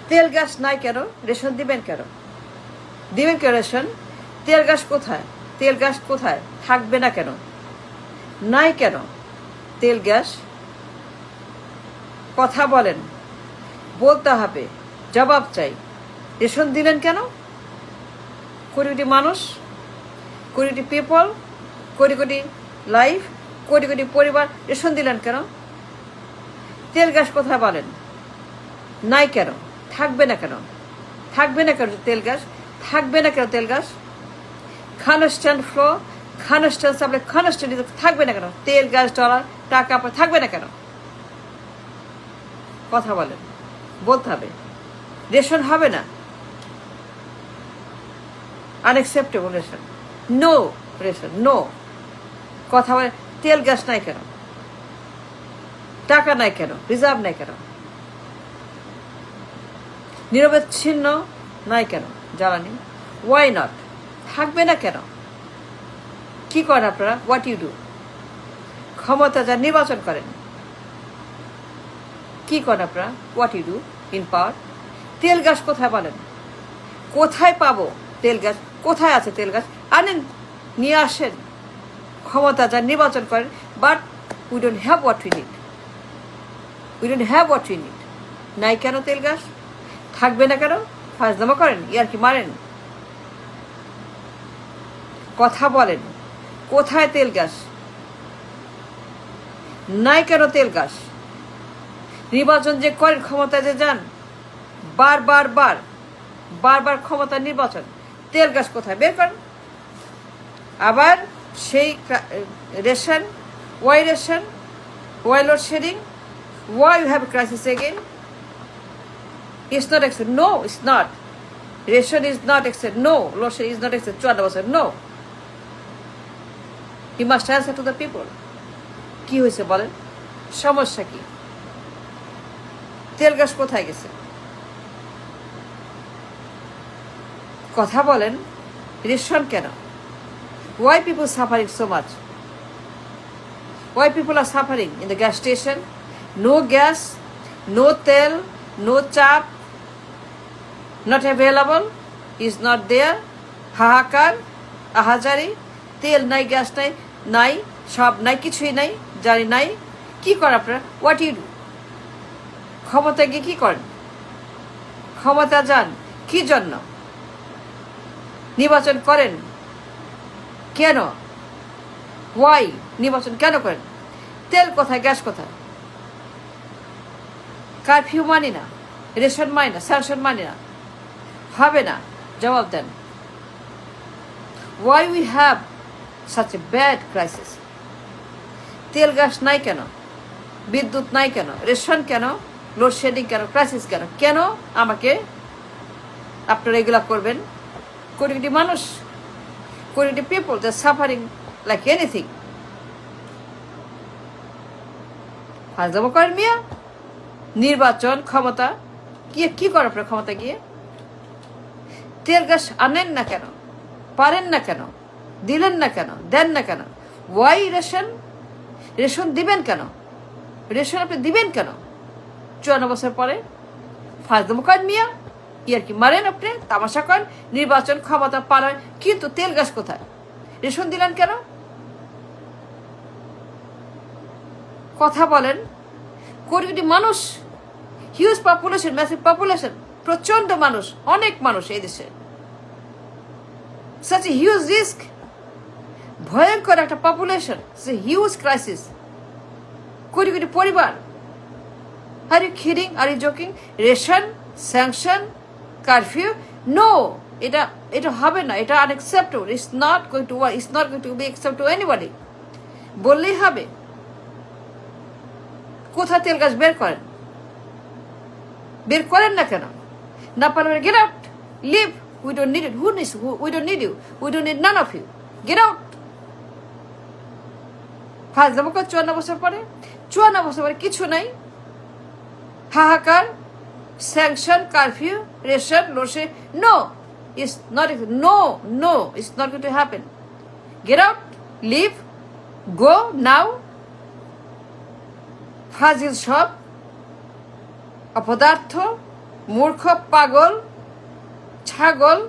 তেল গ্যাস নাই কেন? রেশন দিবেন কেন? দিবেন কেন রেশন? তেল গ্যাস কোথায়? তেল গ্যাস কোথায়? থাকবে না কেন? নাই কেন তেল গ্যাস? কথা বলেন, বলতে হবে, জবাব চাই। রেশন দিলেন কেন? কোটি কোটি মানুষ, কোটি কোটি পিপল, কোটি কোটি লাইফ, কোটি কোটি পরিবার রেশন দিলেন কেন? তেল গ্যাস কোথায় বলেন? নাই কেন? থাকবে না কেন? থাকবে না কেন তেল গ্যাস? থাকবে না কেন তেল gas? Constant flow, constant supply, constant থাকবে না কেন? তেল গ্যাস ডলার টাকা থাকবে না কেন? কথা বলেন, বলতে হবে। রেশন হবে না, unacceptable ration, no ration, no. কথা বলে, তেল গ্যাস নাই কেন? টাকা নাই কেন? রিজার্ভ নাই কেন? নিরবচ্ছিন্ন নাই কেন জ্বালানি? Why not? থাকবে না কেন? কি করেন আপনারা? What you do? ক্ষমতা যা নির্বাচন করেন, কি করেন আপনারা? What you do in power? তেল গ্যাস কোথায় বলেন? কোথায় পাবো তেল গ্যাস? কোথায় আছে তেল গ্যাস? আনেন, নিয়ে আসেন। ক্ষমতা যা নির্বাচন করেন, but we don't have what we need, we don't have what we need. নাই কেন তেল গ্যাস? থাকবে না কেন? ফাজলামো করেন, ইয়ার কি মারেন? কথা বলেন, কোথায় তেল গ্যাস? নাই কেন তেল গ্যাস? নির্বাচন যে করেন, ক্ষমতায় যে যান, বারবার ক্ষমতা নির্বাচন, তেল গ্যাস কোথায়? বের করেন। আবার সেই ration, why ration, why load shedding, why you have crisis again? It's not accept. No, it's not. Ration is not accept. No, loadshedding is not accept. 54 বছর, no. He must answer to the people. কি হয়েছে বলেন? সমস্যা কি? তেল gas কোথায় গেছে? কথা বলেন, রেশন কেন? Why people suffering so much? Why people are suffering in the gas station? No gas, no tel, no chap, not available, is not there. হাহাকার, আহাজারি, তেল নাই, গ্যাস নাই, নাই, সব নাই, কিছুই নাই, জানি নাই। কি করেন আপনারা? What you do? ক্ষমতা গিয়ে কি করেন? ক্ষমতা যান কি জন্য? নির্বাচন করেন কেন? ওয়াই নির্বাচন কেন করেন? তেল কোথায়? গ্যাস কোথায়? কারফিউ মানি না, রেশন মানি না, স্যাংশন মানি না, হবে না। জবাব দেন। Why we have such a bad crisis? তেল গ্যাস নাই কেন? বিদ্যুৎ নাই কেন? রেশন কেন? লোডশেডিং কেন? ক্রাইসিস কেন? কেন আমাকে আপনারা এগুলা করবেন? কোটি কোটি মানুষ, কোটি কোটি people, they are suffering like anything. ফাজলামো করেন মিয়া। নির্বাচন, ক্ষমতা, কি করে আপনার ক্ষমতা গিয়ে? তেল গ্যাস আনেন না কেন? পারেন না কেন? দিলেন না কেন? দেন না কেন? Y ration? রেশন দিবেন কেন? রেশন আপনি দিবেন কেন 54 বছর পরে? ফাজলামো করেন মিয়া, ইয়ার কি মারেন আপনি, তামাশা করেন। নির্বাচন, ক্ষমতা পারেন, কিন্তু তেল গ্যাস কোথায়? রেশন দিলেন কেন? কথা বলেন। কোটি কোটি মানুষ, হিউজ পপুলেশন, ম্যাসিভ পপুলেশন, প্রচন্ড মানুষ, অনেক মানুষ এই দেশে। such a huge risk, ভয়ঙ্কর একটা পপুলেশন, হিউজ ক্রাইসিস, কোটি কোটি পরিবার। Are you kidding? Are you joking? Ration, sanction, curfew, no, এটা হবে না, এটা unacceptable. It's not going to work, it's not going to be accept to anybody. বললেই হবে। কোথায় তেল গ্যাস? বের করেন। বের করেন না কেন? না পারলে get out, leave, we don't need it. Who needs? We don't need you, we don't need none of you, get out. ফাজলামো করে 54 বছর পরে, 54 বছর পরে কিছু নাই। হাহাকার, স্যাংশন, কারফিউ, রেশন, লোডে, no, it's not, no, it's not going to happen. Get out, leave, go now. ফাজিল সব, অপদার্থ, মূর্খ পাগল ছাগল